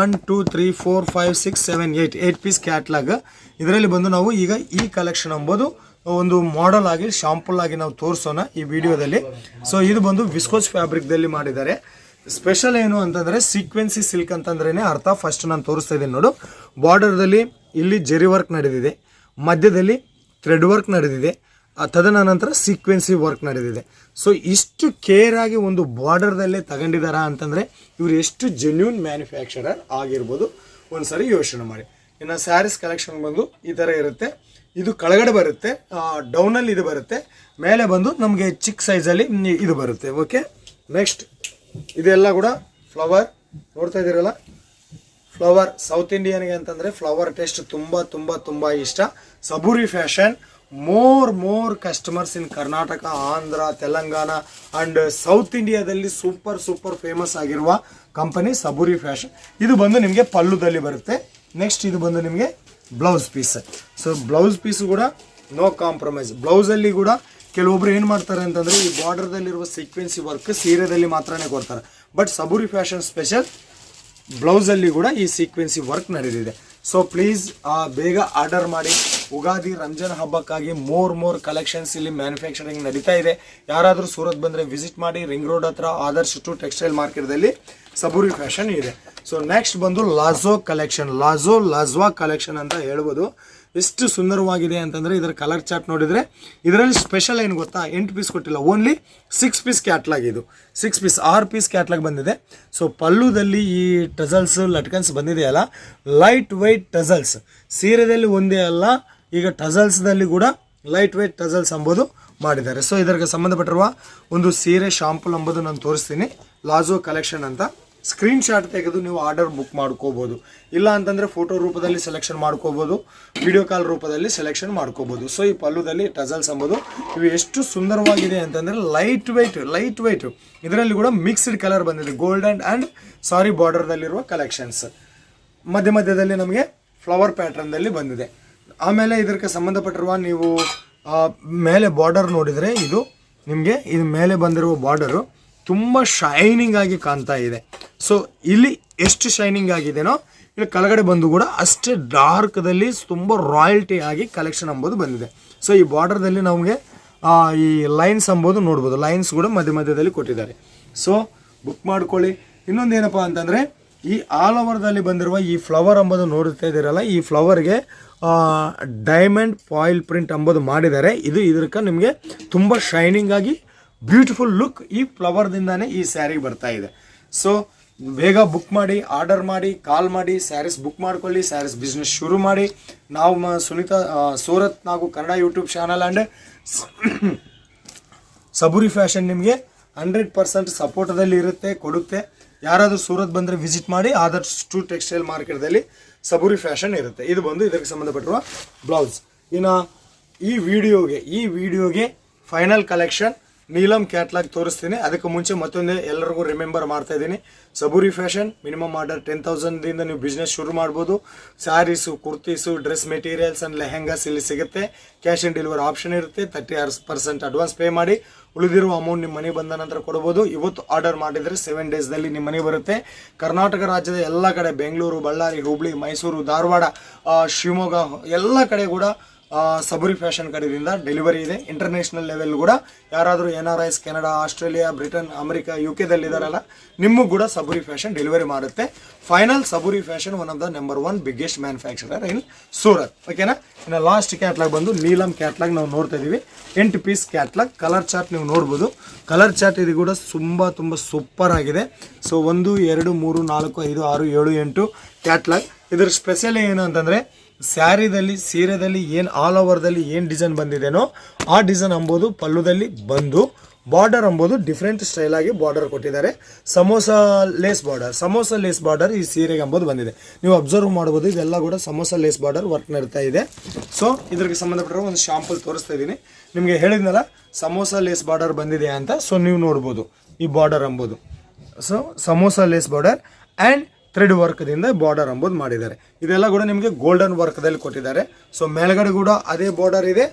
1 2 3 4 5 6 7 8 piece catalogue. ಇದರಲ್ಲಿ ಬಂದು ನಾವು ಈಗ ಈ ಕಲೆಕ್ಷನ್ ಎಂಬುದು ಒಂದು ಮಾಡೆಲ್ ಆಗಿ ಶಾಂಪಲ್ ಆಗಿ ನಾವು ತೋರಿಸೋಣ ಈ ವಿಡಿಯೋದಲ್ಲಿ. ಸೊ ಇದು ಬಂದು ವಿಸ್ಕೋಸ್ ಫ್ಯಾಬ್ರಿಕ್ದಲ್ಲಿ ಮಾಡಿದ್ದಾರೆ. ಸ್ಪೆಷಲ್ ಏನು ಅಂತಂದರೆ ಸೀಕ್ವೆನ್ಸಿ ಸಿಲ್ಕ್ ಅಂತಂದ್ರೇ ಅರ್ಥ. ಫಸ್ಟ್ ನಾನು ತೋರಿಸ್ತಾ ಇದ್ದೀನಿ ನೋಡು. ಬಾರ್ಡರ್ದಲ್ಲಿ ಇಲ್ಲಿ ಜೆರಿ ವರ್ಕ್ ನಡೆದಿದೆ, ಮಧ್ಯದಲ್ಲಿ ಥ್ರೆಡ್ ವರ್ಕ್ ನಡೆದಿದೆ, ತದನಂತರ ಸೀಕ್ವೆನ್ಸಿ ವರ್ಕ್ ನಡೆದಿದೆ. ಸೊ ಇಷ್ಟು ಕೇರ್ ಆಗಿ ಒಂದು ಬಾರ್ಡರ್ದಲ್ಲೇ ತಗೊಂಡಿದ್ದಾರಾ ಅಂತಂದರೆ ಇವರು ಎಷ್ಟು ಜೆನ್ಯೂನ್ ಮ್ಯಾನುಫ್ಯಾಕ್ಚರರ್ ಆಗಿರ್ಬೋದು ಒಂದ್ಸರಿ ಯೋಚನೆ ಮಾಡಿ. ಇನ್ನು ಸ್ಯಾರೀಸ್ ಕಲೆಕ್ಷನ್ ಬಂದು ಈ ಥರ ಇರುತ್ತೆ. ಇದು ಕೆಳಗಡೆ ಬರುತ್ತೆ, ಡೌನಲ್ಲಿ ಇದು ಬರುತ್ತೆ, ಮೇಲೆ ಬಂದು ನಮಗೆ ಚಿಕ್ಕ ಸೈಜಲ್ಲಿ ಇದು ಬರುತ್ತೆ. ಓಕೆ, ನೆಕ್ಸ್ಟ್ ಇದೆಲ್ಲ ಕೂಡ ಫ್ಲವರ್ ನೋಡ್ತಾ ಇದ್ದೀರಲ್ಲ. ಫ್ಲವರ್ ಸೌತ್ ಇಂಡಿಯನ್ಗೆ ಅಂತಂದರೆ ಫ್ಲವರ್ ಟೇಸ್ಟ್ ತುಂಬ ತುಂಬ ತುಂಬ ಇಷ್ಟ. Saburi fashion more customers in Karnataka, Andhra, Telangana and south ಇಂಡಿಯಾದಲ್ಲಿ ಸೂಪರ್ ಫೇಮಸ್ ಆಗಿರುವ ಕಂಪನಿ ಸಬೂರಿ ಫ್ಯಾಷನ್. ಇದು ಬಂದು ನಿಮಗೆ ಪಲ್ಲುದಲ್ಲಿ ಬರುತ್ತೆ. ನೆಕ್ಸ್ಟ್ ಇದು ಬಂದು ನಿಮಗೆ blouse piece. So blouse piece ಕೂಡ ನೋ ಕಾಂಪ್ರಮೈಸ್. ಬ್ಲೌಸಲ್ಲಿ ಕೂಡ ಕೆಲವೊಬ್ರು ಏನು ಮಾಡ್ತಾರೆ ಅಂತಂದರೆ ಈ ಬಾರ್ಡರ್ದಲ್ಲಿರುವ ಸೀಕ್ವೆನ್ಸಿ ವರ್ಕ್ ಸೀರೆದಲ್ಲಿ ಮಾತ್ರನೇ ಕೊಡ್ತಾರೆ. ಬಟ್ ಸಬೂರಿ ಫ್ಯಾಷನ್ ಸ್ಪೆಷಲ್ ಬ್ಲೌಸಲ್ಲಿ ಕೂಡ ಈ ಸೀಕ್ವೆನ್ಸಿ ವರ್ಕ್ ನಡೆದಿದೆ. ಸೊ ಪ್ಲೀಸ್ ಬೇಗ ಆರ್ಡರ್ ಮಾಡಿ. ಉಗಾದಿ ರಂಜಾನ್ ಹಬ್ಬಕ್ಕಾಗಿ ಮೋರ್ ಕಲೆಕ್ಷನ್ಸ್ ಇಲ್ಲಿ ಮ್ಯಾನುಫ್ಯಾಕ್ಚರಿಂಗ್ ನಡೀತಾ ಇದೆ. ಯಾರಾದರೂ ಸೂರತ್ ಬಂದರೆ ವಿಸಿಟ್ ಮಾಡಿ. ರಿಂಗ್ ರೋಡ್ ಹತ್ರ ಆದರ್ಶ್ ಟು ಟೆಕ್ಸ್ಟೈಲ್ ಮಾರ್ಕೆಟ್ದಲ್ಲಿ ಸಬೂರಿ ಫ್ಯಾಷನ್ ಇದೆ. ಸೊ ನೆಕ್ಸ್ಟ್ ಬಂದು ಲಾಝೋ ಕಲೆಕ್ಷನ್. ಲಾಜ್ವಾ ಕಲೆಕ್ಷನ್ ಅಂತ ಹೇಳ್ಬೋದು. ಎಷ್ಟು ಸುಂದರವಾಗಿದೆ ಅಂತಂದರೆ ಇದರ ಕಲರ್ ಚಾರ್ಟ್ ನೋಡಿದರೆ ಇದರಲ್ಲಿ ಸ್ಪೆಷಲ್ ಏನು ಗೊತ್ತಾ, 8 ಪೀಸ್ ಕೊಟ್ಟಿಲ್ಲ, ಓನ್ಲಿ 6 ಪೀಸ್ ಕ್ಯಾಟ್ಲಾಗ್. ಇದು 6 ಪೀಸ್ ಕ್ಯಾಟ್ಲಾಗ್ ಬಂದಿದೆ. ಸೊ ಪಲ್ಲುದಲ್ಲಿ ಈ ಟಜಲ್ಸ್ ಲಟ್ಕನ್ಸ್ ಬಂದಿದೆಯಲ್ಲ, ಲೈಟ್ ವೈಟ್ ಟಜಲ್ಸ್. ಸೀರೆದಲ್ಲಿ ಒಂದೇ ಅಲ್ಲ, ಈಗ ಟಜಲ್ಸ್ದಲ್ಲಿ ಕೂಡ ಲೈಟ್ ವೈಟ್ ಟಜಲ್ಸ್ ಎಂಬುದು ಮಾಡಿದ್ದಾರೆ. ಸೊ ಇದಕ್ಕೆ ಸಂಬಂಧಪಟ್ಟಿರುವ ಒಂದು ಸೀರೆ ಶಾಂಪಲ್ ಎಂಬುದು ನಾನು ತೋರಿಸ್ತೀನಿ. ಲಾಝೋ ಕಲೆಕ್ಷನ್ ಅಂತ. ಸ್ಕ್ರೀನ್ ಶಾಟ್ ತೆಗೆದು ನೀವು ಆರ್ಡರ್ ಬುಕ್ ಮಾಡ್ಕೋಬೋದು. ಇಲ್ಲ ಅಂತಂದರೆ ಫೋಟೋ ರೂಪದಲ್ಲಿ ಸೆಲೆಕ್ಷನ್ ಮಾಡ್ಕೋಬೋದು, ವಿಡಿಯೋ ಕಾಲ್ ರೂಪದಲ್ಲಿ ಸೆಲೆಕ್ಷನ್ ಮಾಡ್ಕೋಬೋದು. ಸೊ ಈ ಪಲ್ಲುದಲ್ಲಿ ಟಜಲ್ಸ್ ಎಂಬುದು ಇವು ಎಷ್ಟು ಸುಂದರವಾಗಿದೆ ಅಂತಂದರೆ ಲೈಟ್ ವೈಟ್. ಇದರಲ್ಲಿ ಕೂಡ ಮಿಕ್ಸ್ಡ್ ಕಲರ್ ಬಂದಿದೆ, ಗೋಲ್ಡನ್ ಆ್ಯಂಡ್ ಸಾರಿ ಬಾರ್ಡರ್ದಲ್ಲಿರುವ ಕಲೆಕ್ಷನ್ಸ್. ಮಧ್ಯದಲ್ಲಿ ನಮಗೆ ಫ್ಲವರ್ ಪ್ಯಾಟ್ರನ್ದಲ್ಲಿ ಬಂದಿದೆ. ಆಮೇಲೆ ಇದಕ್ಕೆ ಸಂಬಂಧಪಟ್ಟಿರುವ ನೀವು ಮೇಲೆ ಬಾರ್ಡರ್ ನೋಡಿದರೆ ಇದು ನಿಮಗೆ ಇದು ಮೇಲೆ ಬಂದಿರುವ ಬಾರ್ಡರು ತುಂಬ ಶೈನಿಂಗ್ ಆಗಿ ಕಾಣ್ತಾ ಇದೆ. ಸೊ ಇಲ್ಲಿ ಎಷ್ಟು ಶೈನಿಂಗ್ ಆಗಿದೆನೋ ಇಲ್ಲಿ ಕೆಳಗಡೆ ಬಂದು ಕೂಡ ಅಷ್ಟೇ ಡಾರ್ಕ್ದಲ್ಲಿ ತುಂಬ ರಾಯಲ್ಟಿ ಆಗಿ ಕಲೆಕ್ಷನ್ ಎಂಬುದು ಬಂದಿದೆ. ಸೊ ಈ ಬಾರ್ಡರ್ದಲ್ಲಿ ನಮಗೆ ಈ ಲೈನ್ಸ್ ಎಂಬುದು ನೋಡ್ಬೋದು. ಲೈನ್ಸ್ ಕೂಡ ಮಧ್ಯದಲ್ಲಿ ಕೊಟ್ಟಿದ್ದಾರೆ. ಸೊ ಬುಕ್ ಮಾಡ್ಕೊಳ್ಳಿ. ಇನ್ನೊಂದು ಏನಪ್ಪ ಅಂತಂದರೆ ಈ ಆಲ್ ಓವರ್ದಲ್ಲಿ ಬಂದಿರುವ ಈ ಫ್ಲವರ್ ಎಂಬುದು ನೋಡ್ತಾ ಇದ್ದೀರಲ್ಲ, ಈ ಫ್ಲವರ್ಗೆ ಡೈಮಂಡ್ ಫಾಯಿಲ್ ಪ್ರಿಂಟ್ ಎಂಬುದು ಮಾಡಿದ್ದಾರೆ. ಇದಕ್ಕೆ ನಿಮಗೆ ತುಂಬ ಶೈನಿಂಗ್ ಆಗಿ ಬ್ಯೂಟಿಫುಲ್ ಲುಕ್ ಈ ಫ್ಲವರ್ದಿಂದಾನೇ ಈ ಸ್ಯಾರಿಗೆ ಬರ್ತಾ ಇದೆ. ಸೊ ಬೇಗ ಬುಕ್ ಮಾಡಿ, ಆರ್ಡರ್ ಮಾಡಿ, ಕಾಲ್ ಮಾಡಿ, ಸ್ಯಾರೀಸ್ ಬುಕ್ ಮಾಡ್ಕೊಳ್ಳಿ, ಸ್ಯಾರೀಸ್ ಬಿಸ್ನೆಸ್ ಶುರು ಮಾಡಿ. ನಾವು ಸೂರತ್ ನಾವು Kannada YouTube channel and Saburi fashion ನಿಮಗೆ 100% ಸಪೋರ್ಟದಲ್ಲಿ ಇರುತ್ತೆ, ಕೊಡುತ್ತೆ. ಯಾರಾದರೂ ಸೂರತ್ ಬಂದರೆ ವಿಸಿಟ್ ಮಾಡಿ. ಆದಷ್ಟು ಟೆಕ್ಸ್ಟೈಲ್ ಮಾರ್ಕೆಟ್ದಲ್ಲಿ ಸಬೂರಿ ಫ್ಯಾಷನ್ ಇರುತ್ತೆ. ಇದು ಬಂದು ಇದಕ್ಕೆ ಸಂಬಂಧಪಟ್ಟಿರುವ ಬ್ಲೌಸ್. ಇನ್ನು ಈ ವಿಡಿಯೋಗೆ ಫೈನಲ್ ಕಲೆಕ್ಷನ್ ನೀಲಮ್ ಕ್ಯಾಟ್ಲಾಗ್ ತೋರಿಸ್ತೀನಿ. ಅದಕ್ಕೆ ಮುಂಚೆ ಮತ್ತೊಂದೇ ಎಲ್ಲರಿಗೂ ರಿಮೆಂಬರ್ ಮಾಡ್ತಾ ಇದ್ದೀನಿ, ಸಬೂರಿ ಫ್ಯಾಷನ್ ಮಿನಿಮಮ್ ಆರ್ಡರ್ 10,000ದಿಂದ ನೀವು ಬಿಸ್ನೆಸ್ ಶುರು ಮಾಡ್ಬೋದು. Sarees, kurtis, dress materials and lehengas ಇಲ್ಲಿ ಸಿಗುತ್ತೆ. ಕ್ಯಾಶ್ ಆನ್ ಡೆಲಿವರಿ ಆಪ್ಷನ್ ಇರುತ್ತೆ. 30% ಅಡ್ವಾನ್ಸ್ ಪೇ ಮಾಡಿ, ಉಳಿದಿರುವ ಅಮೌಂಟ್ ನಿಮ್ಮ ಮನೆ ಬಂದ ನಂತರ ಕೊಡ್ಬೋದು. ಇವತ್ತು ಆರ್ಡರ್ ಮಾಡಿದರೆ 7 ಡೇಸ್ನಲ್ಲಿ ನಿಮ್ಮ ಮನೆ ಬರುತ್ತೆ. ಕರ್ನಾಟಕ ರಾಜ್ಯದ ಎಲ್ಲ ಕಡೆ, ಬೆಂಗಳೂರು, ಬಳ್ಳಾರಿ, ಹುಬ್ಳಿ, ಮೈಸೂರು, ಧಾರವಾಡ, ಶಿವಮೊಗ್ಗ ಎಲ್ಲ ಕಡೆ ಕೂಡ ಸಬೂರಿ ಫ್ಯಾಷನ್ ಕಡೆಯಿಂದ ಡೆಲಿವರಿ ಇದೆ. ಇಂಟರ್ನ್ಯಾಷನಲ್ ಲೆವೆಲ್ ಕೂಡ ಯಾರಾದರೂ NRIs, Canada, Australia, Britain, America, UK ಇದಾರಲ್ಲ, ನಿಮಗೂ ಕೂಡ ಸಬೂರಿ ಫ್ಯಾಷನ್ ಡೆಲಿವರಿ ಮಾಡುತ್ತೆ. Final Saburi fashion one of the number 1 biggest manufacturer in Surat. ಓಕೆನಾ? ಇನ್ನು ಲಾಸ್ಟ್ ಕ್ಯಾಟ್ಲಾಗ್ ಬಂದು ನೀಲಮ್ ಕ್ಯಾಟ್ಲಾಗ್ ನಾವು ನೋಡ್ತಾ ಇದ್ದೀವಿ. 8 ಪೀಸ್ ಕ್ಯಾಟ್ಲಾಗ್. ಕಲರ್ ಚಾರ್ಟ್ ನೀವು ನೋಡ್ಬೋದು. ಕಲರ್ ಚಾರ್ಟ್ ಇದು ಕೂಡ ತುಂಬ ಸೂಪರ್ ಆಗಿದೆ. So 1, 2, 3, 4, 5, 6, 7, 8 catalogue. ಇದರ ಸ್ಪೆಷಲ್ ಏನು ಅಂತಂದರೆ, ಸ್ಯಾರಿದಲ್ಲಿ, ಸೀರೆದಲ್ಲಿ ಏನು ಆಲ್ ಓವರ್ದಲ್ಲಿ ಏನು ಡಿಸೈನ್ ಬಂದಿದೆನೋ ಆ ಡಿಸೈನ್ ಅಂಬೋದು ಪಲ್ಲುದಲ್ಲಿ ಬಂದು, ಬಾರ್ಡರ್ ಅಂಬೋದು ಡಿಫ್ರೆಂಟ್ ಸ್ಟೈಲ್ ಆಗಿ ಬಾರ್ಡರ್ ಕೊಟ್ಟಿದ್ದಾರೆ. ಸಮೋಸಾ ಲೇಸ್ ಬಾರ್ಡರ್ ಈ ಸೀರೆಗೆ ಅಂಬೋದು ಬಂದಿದೆ. ನೀವು ಅಬ್ಸರ್ವ್ ಮಾಡ್ಬೋದು, ಇದೆಲ್ಲ ಕೂಡ ಸಮೋಸಾ ಲೇಸ್ ಬಾರ್ಡರ್ ವರ್ಕ್ ನಡೀತಾ ಇದೆ. ಸೊ ಇದ್ರಿಗೆ ಸಂಬಂಧಪಟ್ಟಿರೋ ಒಂದು ಶಾಂಪಲ್ ತೋರಿಸ್ತಾ ಇದ್ದೀನಿ. ನಿಮಗೆ ಹೇಳಿದ್ನಲ್ಲ ಸಮೋಸಾ ಲೇಸ್ ಬಾರ್ಡರ್ ಬಂದಿದೆ ಅಂತ. ಸೊ ನೀವು ನೋಡ್ಬೋದು ಈ ಬಾರ್ಡರ್ ಅಂಬೋದು. ಸೊ ಸಮೋಸಾ ಲೇಸ್ ಬಾರ್ಡರ್ ಆ್ಯಂಡ್ ಥ್ರೆಡ್ ವರ್ಕ್ದಿಂದ ಬಾರ್ಡರ್ ಅಂಬೋದು ಮಾಡಿದ್ದಾರೆ. ಇದೆಲ್ಲ ಕೂಡ ನಿಮಗೆ ಗೋಲ್ಡನ್ ವರ್ಕ್ದಲ್ಲಿ ಕೊಟ್ಟಿದ್ದಾರೆ. ಸೊ ಮೇಲ್ಗಡೆ ಕೂಡ ಅದೇ ಬಾರ್ಡರ್ ಇದೆ.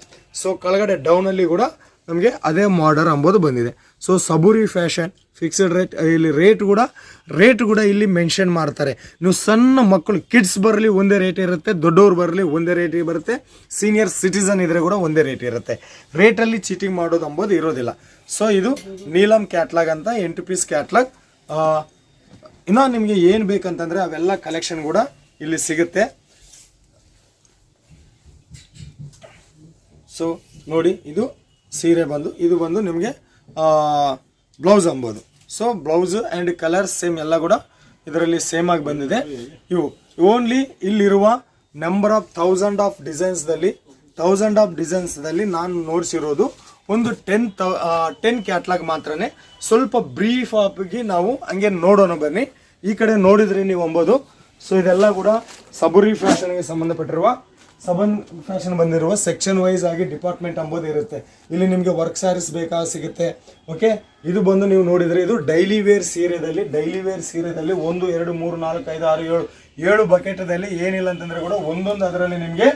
ಸೊ ಕೆಳಗಡೆ ಡೌನಲ್ಲಿ ಕೂಡ ನಮಗೆ ಅದೇ ಬಾರ್ಡರ್ ಅಂಬೋದು ಬಂದಿದೆ. So Saburi fashion fixed rate. ಇಲ್ಲಿ ರೇಟ್ ಕೂಡ ಇಲ್ಲಿ ಮೆನ್ಷನ್ ಮಾಡ್ತಾರೆ. ನೀವು ಸಣ್ಣ ಮಕ್ಕಳು, ಕಿಡ್ಸ್ ಬರಲಿ ಒಂದೇ ರೇಟ್ ಇರುತ್ತೆ, ದೊಡ್ಡವ್ರು ಬರಲಿ ಒಂದೇ ರೇಟ್ ಬರುತ್ತೆ, ಸೀನಿಯರ್ ಸಿಟಿಸನ್ ಇದ್ರೆ ಕೂಡ ಒಂದೇ ರೇಟ್ ಇರುತ್ತೆ. ರೇಟಲ್ಲಿ ಚೀಟಿಂಗ್ ಮಾಡೋದು ಅಂಬೋದು ಇರೋದಿಲ್ಲ. ಸೊ ಇದು ನೀಲಮ್ ಕ್ಯಾಟ್ಲಾಗ್ ಅಂತ 8 ಪೀಸ್ ಕ್ಯಾಟ್ಲಾಗ್. ಇನ್ನು ನಿಮಗೆ ಏನು ಬೇಕಂತಂದರೆ ಅವೆಲ್ಲ ಕಲೆಕ್ಷನ್ ಕೂಡ ಇಲ್ಲಿ ಸಿಗುತ್ತೆ. ಸೊ ನೋಡಿ, ಇದು ಸೀರೆ ಬಂದು, ಇದು ಬಂದು ನಿಮಗೆ ಬ್ಲೌಸ್ ಅಂಬೋದು. So blouse and colour same ಎಲ್ಲ ಕೂಡ ಇದರಲ್ಲಿ ಸೇಮ್ ಆಗಿ ಬಂದಿದೆ. ಇವು ಓನ್ಲಿ ಇಲ್ಲಿರುವ ನಂಬರ್ ಆಫ್ 1000 ಆಫ್ ಡಿಸೈನ್ಸ್ದಲ್ಲಿ ನಾನು ನೋಡಿಸಿರೋದು ಒಂದು 10 ಕ್ಯಾಟ್ಲಾಗ್ ಮಾತ್ರನೇ. ಸ್ವಲ್ಪ ಬ್ರೀಫ್ ಆಗಿ ನಾವು ಹಂಗೆ ನೋಡೋಣ ಬನ್ನಿ. ಈ ಕಡೆ ನೋಡಿದ್ರಿ ನೀವು ಅಂಬೋದು. ಸೊ ಇದೆಲ್ಲ ಕೂಡ ಸಬೂರಿ ಫ್ಯಾಷನ್ಗೆ ಸಂಬಂಧಪಟ್ಟಿರುವ ಬಂದಿರುವ ಸೆಕ್ಷನ್ ವೈಸ್ ಆಗಿ ಡಿಪಾರ್ಟ್ಮೆಂಟ್ ಅಂಬೋದು ಇರುತ್ತೆ. ಇಲ್ಲಿ ನಿಮಗೆ ವರ್ಕ್ ಸ್ಯಾರೀಸ್ ಬೇಕಾ ಸಿಗುತ್ತೆ. ಓಕೆ, ಇದು ಬಂದು ನೀವು ನೋಡಿದರೆ ಇದು ಡೈಲಿ ವೇರ್ ಸೀರೆದಲ್ಲಿ 1, 2, 3, 4, 5, 6, 7 ಬಕೆಟದಲ್ಲಿ ಏನಿಲ್ಲ ಅಂತಂದರೆ ಕೂಡ ಒಂದೊಂದು ಅದರಲ್ಲಿ ನಿಮಗೆ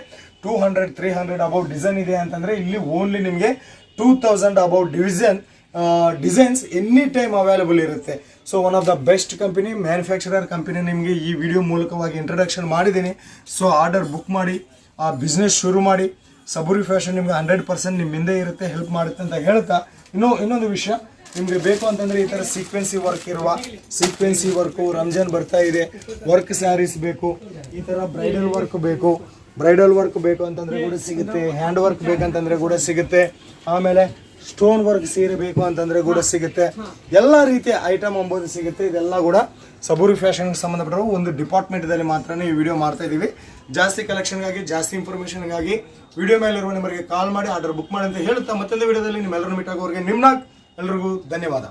200, 300 ಅಬೌವ್ ಡಿಸೈನ್ ಇದೆ ಅಂತಂದರೆ ಇಲ್ಲಿ ಓನ್ಲಿ ನಿಮಗೆ 2000 above designs any time available ಇರುತ್ತೆ. So one of the best company, manufacturer company ನಿಮಗೆ ಈ ವಿಡಿಯೋ ಮೂಲಕವಾಗಿ ಇಂಟ್ರಡಕ್ಷನ್ ಮಾಡಿದ್ದೀನಿ. ಸೊ ಆರ್ಡರ್ ಬುಕ್ ಮಾಡಿ, ಆ ಬಿಸ್ನೆಸ್ ಶುರು ಮಾಡಿ. ಸಬೂರಿ ಫ್ಯಾಷನ್ ನಿಮ್ಗೆ 100% ನಿಮ್ಮ ಹಿಂದೆ ಇರುತ್ತೆ, ಹೆಲ್ಪ್ ಮಾಡುತ್ತೆ ಅಂತ ಹೇಳ್ತಾ, ಇನ್ನೊಂದು ವಿಷಯ, ನಿಮಗೆ ಬೇಕು ಅಂತಂದರೆ ಈ ಥರ ಸೀಕ್ವೆನ್ಸಿ ವರ್ಕು ರಂಜಾನ್ ಬರ್ತಾ ಇದೆ, ವರ್ಕ್ ಸ್ಯಾರೀಸ್ ಬೇಕು, ಈ ಥರ ಬ್ರೈಡಲ್ ವರ್ಕ್ ಬೇಕು ಅಂತಂದರೆ ಕೂಡ ಸಿಗುತ್ತೆ. ಹ್ಯಾಂಡ್ ವರ್ಕ್ ಬೇಕಂತಂದರೆ ಕೂಡ ಸಿಗುತ್ತೆ. ಆಮೇಲೆ ಸ್ಟೋನ್ ವರ್ಕ್ ಸೀರೆ ಬೇಕು ಅಂತಂದರೆ ಕೂಡ ಸಿಗುತ್ತೆ. ಎಲ್ಲ ರೀತಿಯ ಐಟಮ್ ಅಂಬೋದು ಸಿಗುತ್ತೆ. ಇದೆಲ್ಲ ಕೂಡ ಸಬೂರಿ ಫ್ಯಾಷನ್ಗೆ ಸಂಬಂಧಪಟ್ಟಿರೋ ಒಂದು ಡಿಪಾರ್ಟ್ಮೆಂಟ್ದಲ್ಲಿ ಮಾತ್ರ ಈ ವಿಡಿಯೋ ಮಾಡ್ತಾ ಇದ್ದೀವಿ. ಜಾಸ್ತಿ ಕಲೆಕ್ಷನ್ಗಾಗಿ, ಜಾಸ್ತಿ ಇನ್ಫಾರ್ಮೇಷನ್ಗಾಗಿ ವಿಡಿಯೋ ಮೇಲಿರುವ ನಂಬರ್ಗೆ ಕಾಲ್ ಮಾಡಿ ಆರ್ಡರ್ ಬುಕ್ ಮಾಡಿ ಅಂತ ಹೇಳ್ತಾ, ಮತ್ತೊಂದು ವಿಡಿಯೋದಲ್ಲಿ ನಿಮ್ಮೆಲ್ಲರೂ ಮೀಟ್ ಆಗೋರಿಗೆ ಎಲ್ಲರಿಗೂ ಧನ್ಯವಾದ.